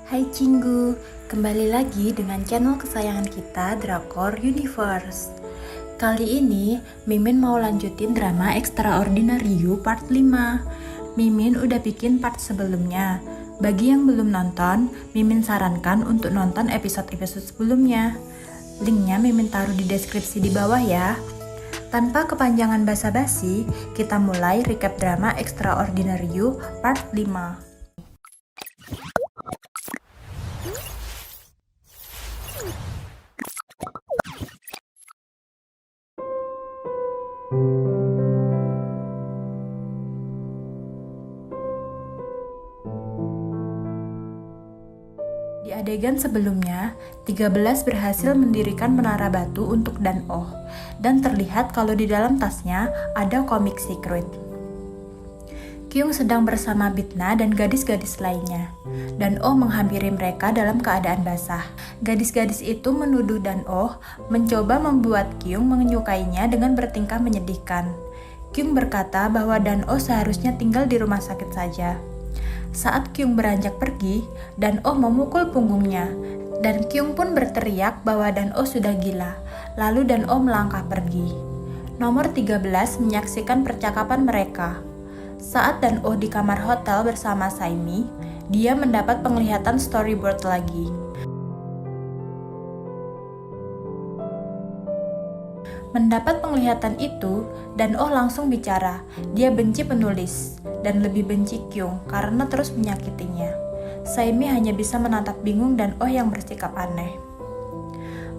Hai Cinggu, kembali lagi dengan channel kesayangan kita Drakor Universe. Kali ini Mimin mau lanjutin drama Extraordinary You part 5. Mimin udah bikin part sebelumnya. Bagi yang belum nonton, Mimin sarankan untuk nonton episode-episode sebelumnya. Linknya Mimin taruh di deskripsi di bawah ya. Tanpa kepanjangan basa-basi, kita mulai recap drama Extraordinary You part 5. Di adegan sebelumnya, 13 berhasil mendirikan menara batu untuk Dan-oh, dan terlihat kalau di dalam tasnya ada komik secret. Kyung sedang bersama Bitna dan gadis-gadis lainnya. Dan-oh menghampiri mereka dalam keadaan basah. Gadis-gadis itu menuduh Dan-oh mencoba membuat Kyung menyukainya dengan bertingkah menyedihkan. Kyung berkata bahwa Dan-oh seharusnya tinggal di rumah sakit saja. Saat Kyung beranjak pergi, Dan-oh memukul punggungnya, dan Kyung pun berteriak bahwa Dan-oh sudah gila. Lalu Dan-oh melangkah pergi. Nomor 13 menyaksikan percakapan mereka. Saat Dan-oh di kamar hotel bersama Saimi, dia mendapat penglihatan storyboard lagi. Mendapat penglihatan itu, Dan-oh langsung bicara. Dia benci penulis dan lebih benci Kyung karena terus menyakitinya. Saimi hanya bisa menatap bingung Dan-oh yang bersikap aneh.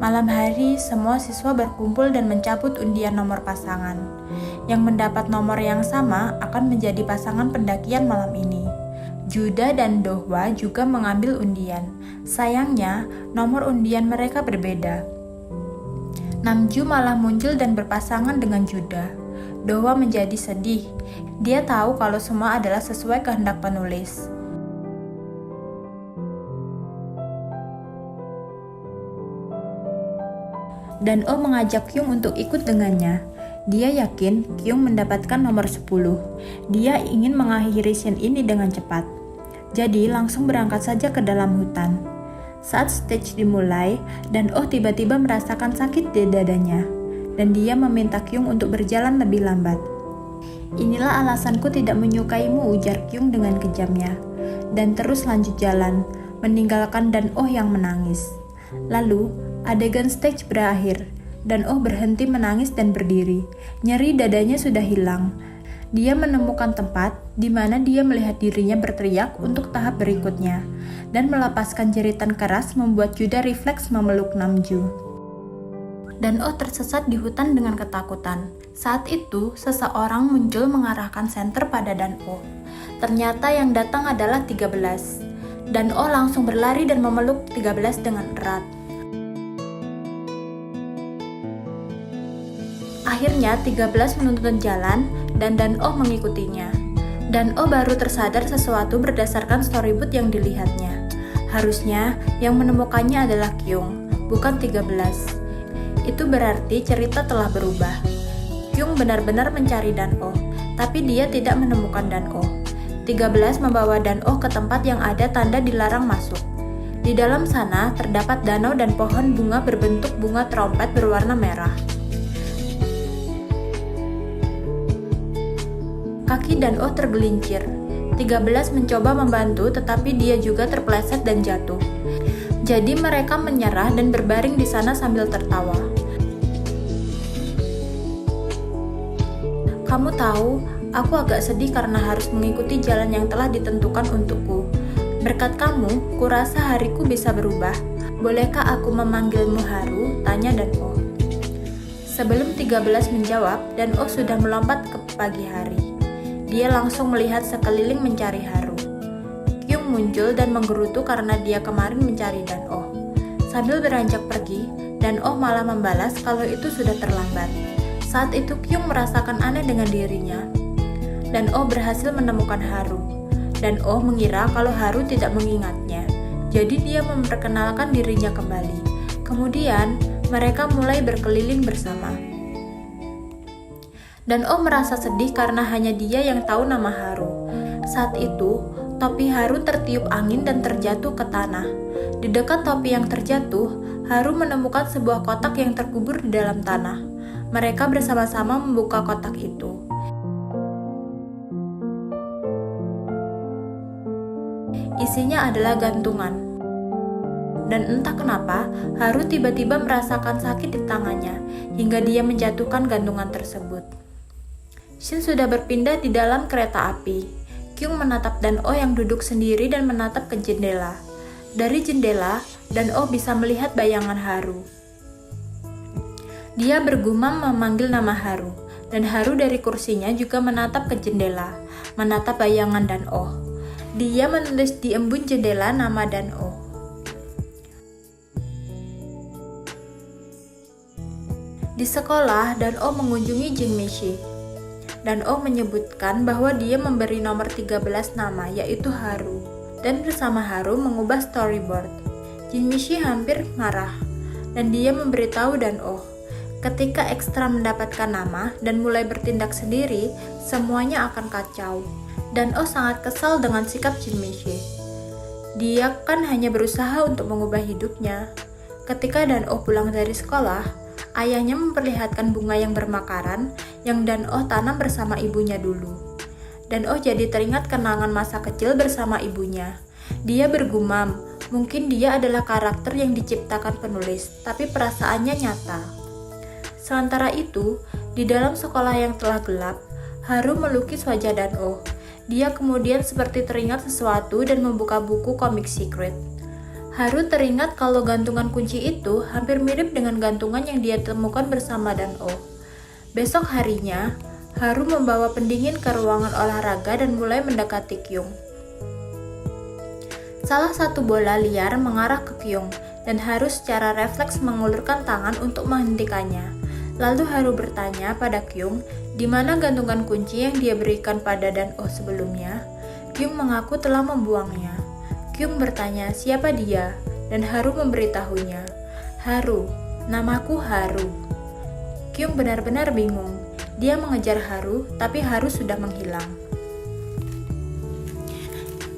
Malam hari, semua siswa berkumpul dan mencabut undian nomor pasangan. Yang mendapat nomor yang sama akan menjadi pasangan pendakian malam ini. Juda dan Dohwa juga mengambil undian. Sayangnya, nomor undian mereka berbeda. Namju malah muncul dan berpasangan dengan Juda. Dohwa menjadi sedih. Dia tahu kalau semua adalah sesuai kehendak penulis. Dan-oh mengajak Kyung untuk ikut dengannya. Dia yakin Kyung mendapatkan nomor 10. Dia ingin mengakhiri scene ini dengan cepat. Jadi langsung berangkat saja ke dalam hutan. Saat stage dimulai, Dan-oh tiba-tiba merasakan sakit di dadanya, dan dia meminta Kyung untuk berjalan lebih lambat. Inilah alasanku tidak menyukaimu, ujar Kyung dengan kejamnya, dan terus lanjut jalan, meninggalkan Dan-oh yang menangis. Lalu, adegan stage berakhir. Dan-oh berhenti menangis dan berdiri. Nyeri dadanya sudah hilang. Dia menemukan tempat di mana dia melihat dirinya berteriak untuk tahap berikutnya, dan melepaskan jeritan keras membuat Juda refleks memeluk Namju. Dan-oh tersesat di hutan dengan ketakutan. Saat itu, seseorang muncul mengarahkan senter pada Dan-oh. Ternyata yang datang adalah 13. Dan-oh langsung berlari dan memeluk 13 dengan erat. Akhirnya 13 menuntun jalan dan Dan-oh mengikutinya. Dan-oh baru tersadar sesuatu berdasarkan storyboard yang dilihatnya. Harusnya yang menemukannya adalah Kyung, bukan 13. Itu berarti cerita telah berubah. Kyung benar-benar mencari Dan-oh, tapi dia tidak menemukan Dan-oh. 13 membawa Dan-oh ke tempat yang ada tanda dilarang masuk. Di dalam sana terdapat danau dan pohon bunga berbentuk bunga trompet berwarna merah. Kaki Dan-oh tergelincir. 13 mencoba membantu, tetapi dia juga terpeleset dan jatuh. Jadi mereka menyerah dan berbaring di sana sambil tertawa. Kamu tahu, aku agak sedih karena harus mengikuti jalan yang telah ditentukan untukku. Berkat kamu, kurasa hariku bisa berubah. Bolehkah aku memanggilmu Haru? Tanya Dan-oh. Sebelum 13 menjawab, Dan-oh sudah melompat ke pagi hari. Dia langsung melihat sekeliling mencari Haru. Kyung muncul dan menggerutu karena dia kemarin mencari Dan-oh. Sambil beranjak pergi, Dan-oh malah membalas kalau itu sudah terlambat. Saat itu Kyung merasakan aneh dengan dirinya. Dan-oh berhasil menemukan Haru. Dan-oh mengira kalau Haru tidak mengingatnya. Jadi dia memperkenalkan dirinya kembali. Kemudian, mereka mulai berkeliling bersama. Dan-oh merasa sedih karena hanya dia yang tahu nama Haru. Saat itu, Topi Haru tertiup angin dan terjatuh ke tanah. Di dekat topi yang terjatuh, Haru menemukan sebuah kotak yang terkubur di dalam tanah. Mereka bersama-sama membuka kotak itu. Isinya adalah gantungan. Dan entah kenapa, Haru tiba-tiba merasakan sakit di tangannya, hingga dia menjatuhkan gantungan tersebut. Shin sudah berpindah di dalam kereta api. Kyung menatap Dan-oh yang duduk sendiri dan menatap ke jendela. Dari jendela, Dan-oh bisa melihat bayangan Haru. Dia bergumam memanggil nama Haru, dan Haru dari kursinya juga menatap ke jendela, menatap bayangan Dan-oh. Dia menulis di embun jendela nama Dan-oh. Di sekolah, Dan-oh mengunjungi Jin Mi-shi. Dan-oh menyebutkan bahwa dia memberi nomor 13 nama, yaitu Haru, dan bersama Haru mengubah storyboard. Jin Mi-shi hampir marah, dan dia memberitahu Dan-oh. Ketika Ekstra mendapatkan nama dan mulai bertindak sendiri, semuanya akan kacau. Dan-oh sangat kesal dengan sikap Jin Mi-shi. Dia kan hanya berusaha untuk mengubah hidupnya. Ketika Dan-oh pulang dari sekolah, ayahnya memperlihatkan bunga yang bermekaran yang Dan-oh tanam bersama ibunya dulu. Dan-oh jadi teringat kenangan masa kecil bersama ibunya. Dia bergumam, mungkin dia adalah karakter yang diciptakan penulis, tapi perasaannya nyata. Sementara itu, di dalam sekolah yang telah gelap, Haru melukis wajah Dan-oh. Dia kemudian seperti teringat sesuatu dan membuka buku komik secret. Haru teringat kalau gantungan kunci itu hampir mirip dengan gantungan yang dia temukan bersama Dan-oh. Besok harinya, Haru membawa pendingin ke ruangan olahraga dan mulai mendekati Kyung. Salah satu bola liar mengarah ke Kyung, dan Haru secara refleks mengulurkan tangan untuk menghentikannya. Lalu Haru bertanya pada Kyung, di mana gantungan kunci yang dia berikan pada Dan-oh sebelumnya. Kyung mengaku telah membuangnya. Kyung bertanya siapa dia, dan Haru memberitahunya. Haru, namaku Haru. Kyung benar-benar bingung. Dia mengejar Haru, tapi Haru sudah menghilang.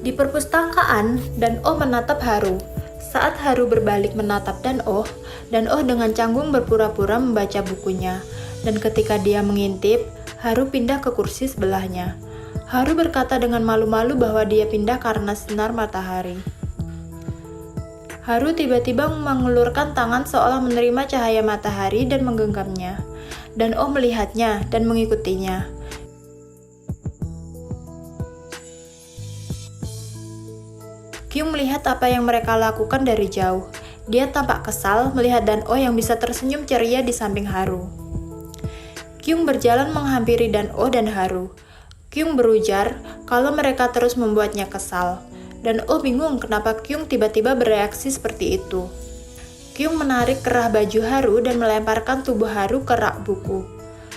Di perpustakaan, Dan-oh menatap Haru. Saat Haru berbalik menatap Dan-oh dengan canggung berpura-pura membaca bukunya. Dan ketika dia mengintip, Haru pindah ke kursi sebelahnya. Haru berkata dengan malu-malu bahwa dia pindah karena sinar matahari. Haru tiba-tiba mengulurkan tangan seolah menerima cahaya matahari dan menggenggamnya. Dan-oh melihatnya dan mengikutinya. Kyung melihat apa yang mereka lakukan dari jauh. Dia tampak kesal melihat Dan-oh yang bisa tersenyum ceria di samping Haru. Kyung berjalan menghampiri Dan-oh dan Haru. Kyung berujar kalau mereka terus membuatnya kesal. Dan-oh bingung kenapa Kyung tiba-tiba bereaksi seperti itu. Kyung menarik kerah baju Haru dan melemparkan tubuh Haru ke rak buku.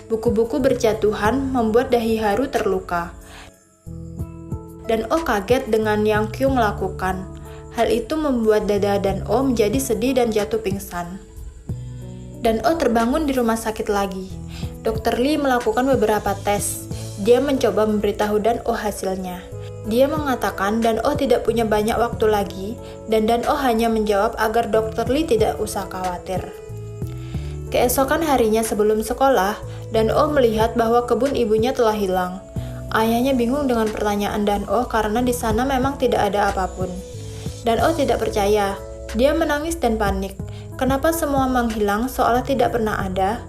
Buku-buku berjatuhan membuat dahi Haru terluka. Dan-oh kaget dengan yang Kyung lakukan. Hal itu membuat dada Dan-oh menjadi sedih dan jatuh pingsan. Dan-oh terbangun di rumah sakit lagi. Dr. Lee melakukan beberapa tes. Dia mencoba memberitahu Dan-oh hasilnya. Dia mengatakan Dan-oh tidak punya banyak waktu lagi, dan Dan-oh hanya menjawab agar Dr. Lee tidak usah khawatir. Keesokan harinya sebelum sekolah, Dan-oh melihat bahwa kebun ibunya telah hilang. Ayahnya bingung dengan pertanyaan Dan-oh karena di sana memang tidak ada apapun. Dan-oh tidak percaya. Dia menangis dan panik. Kenapa semua menghilang seolah tidak pernah ada?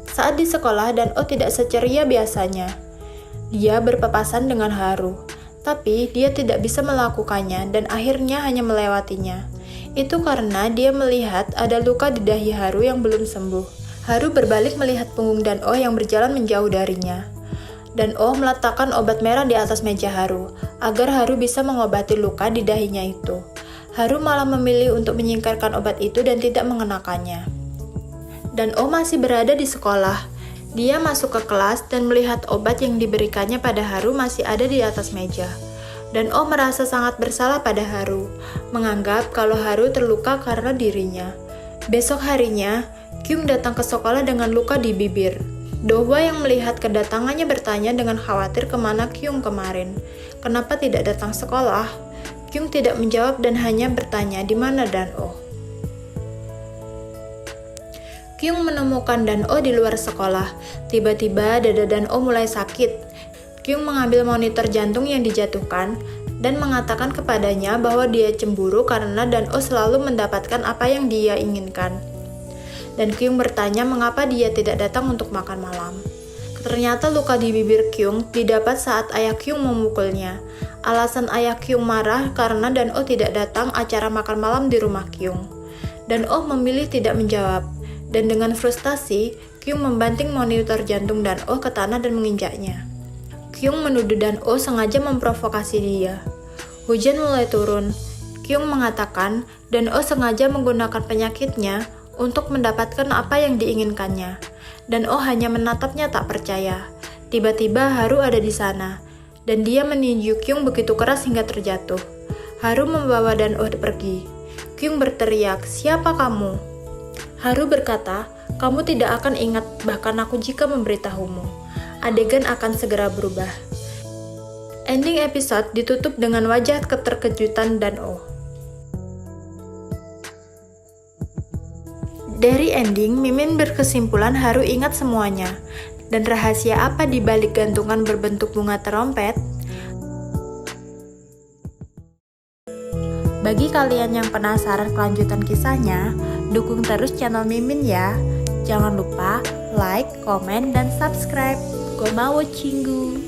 Saat di sekolah, Dan-oh tidak seceria biasanya. Dia berpapasan dengan Haru, tapi dia tidak bisa melakukannya dan akhirnya hanya melewatinya. Itu karena dia melihat ada luka di dahi Haru yang belum sembuh. Haru berbalik melihat punggung Dan-oh yang berjalan menjauh darinya. Dan-oh meletakkan obat merah di atas meja Haru, agar Haru bisa mengobati luka di dahinya itu. Haru malah memilih untuk menyingkirkan obat itu dan tidak mengenakannya. Dan-oh masih berada di sekolah. Dia masuk ke kelas dan melihat obat yang diberikannya pada Haru masih ada di atas meja. Dan-oh merasa sangat bersalah pada Haru, menganggap kalau Haru terluka karena dirinya. Besok harinya, Kyung datang ke sekolah dengan luka di bibir. Do-hwa yang melihat kedatangannya bertanya dengan khawatir kemana Kyung kemarin. Kenapa tidak datang sekolah? Kyung tidak menjawab dan hanya bertanya di mana Dan-oh. Kyung menemukan Dan-oh di luar sekolah. Tiba-tiba dada Dan-oh mulai sakit. Kyung mengambil monitor jantung yang dijatuhkan dan mengatakan kepadanya bahwa dia cemburu karena Dan-oh selalu mendapatkan apa yang dia inginkan. Dan Kyung bertanya mengapa dia tidak datang untuk makan malam. Ternyata luka di bibir Kyung didapat saat ayah Kyung memukulnya. Alasan ayah Kyung marah karena Dan-oh tidak datang acara makan malam di rumah Kyung. Dan-oh memilih tidak menjawab. Dan dengan frustasi, Kyung membanting monitor jantung Dan-oh ke tanah dan menginjaknya. Kyung menuduh Dan-oh sengaja memprovokasi dia. Hujan mulai turun. Kyung mengatakan Dan-oh sengaja menggunakan penyakitnya untuk mendapatkan apa yang diinginkannya. Dan-oh hanya menatapnya tak percaya. Tiba-tiba Haru ada di sana, dan dia meninju Kyung begitu keras hingga terjatuh. Haru membawa Dan-oh pergi. Kyung berteriak, "Siapa kamu?" Haru berkata, "Kamu tidak akan ingat bahkan aku jika memberitahumu." Adegan akan segera berubah. Ending episode ditutup dengan wajah keterkejutan Dan-oh. Dari ending, Mimin berkesimpulan Haru ingat semuanya. Dan rahasia apa di balik gantungan berbentuk bunga terompet? Bagi kalian yang penasaran kelanjutan kisahnya, dukung terus channel Mimin ya. Jangan lupa like, komen, dan subscribe. Gomawo Cinggu.